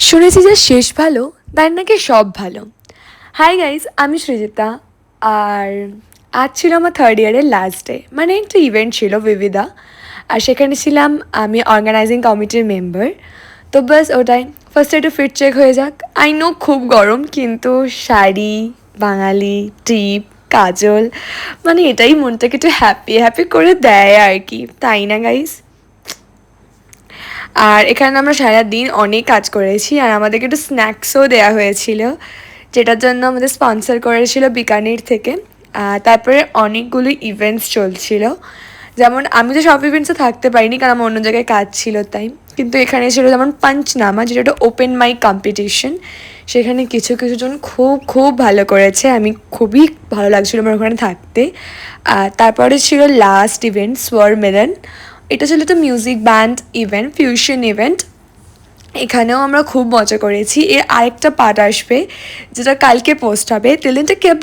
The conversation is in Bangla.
শুনেছি যে শেষ ভালো তার নাকি সব ভালো। হাই গাইজ, আমি সৃজিতা। আর আজ ছিল আমার থার্ড ইয়ারের লাস্ট ডে, মানে একটা ইভেন্ট ছিল বিবিধা। আর সেখানে ছিলাম আমি অর্গানাইজিং কমিটির মেম্বার। তো বাস ওটাই, ফার্স্টে একটু ফিট চেক হয়ে যাক। আই নো খুব গরম, কিন্তু শাড়ি, বাঙালি, টিপ, কাজল, মানে এটাই মনটাকে একটু হ্যাপি হ্যাপি করে দেয় আর কি, তাই না গাইজ? আর এখানে আমরা সারাদিন অনেক কাজ করেছি, আর আমাদেরকে একটু স্ন্যাক্সও দেওয়া হয়েছিল, যেটার জন্য আমাদের স্পন্সর করেছিল বিকানির থেকে। তারপরে অনেকগুলো ইভেন্টস চলছিল, যেমন আমি তো সব ইভেন্টসে থাকতে পারিনি কারণ আমার অন্য জায়গায় কাজ ছিল তাই। কিন্তু এখানে ছিল যেমন পাঞ্চনামা, যেটা একটা ওপেন মাইক কম্পিটিশন। সেখানে কিছু কিছু জন খুব খুব ভালো করেছে, আমি খুবই ভালো লাগছিলো আমার ওখানে থাকতে। তারপরে ছিল লাস্ট ইভেন্ট স্বর মিলন। এটা ছিল একটা music band event, fusion event. এখানেও আমরা খুব মজা করেছি। এর আরেকটা পার্ট আসবে যেটা কালকে পোস্ট হবে, টিল দেন টেক কেয়ার।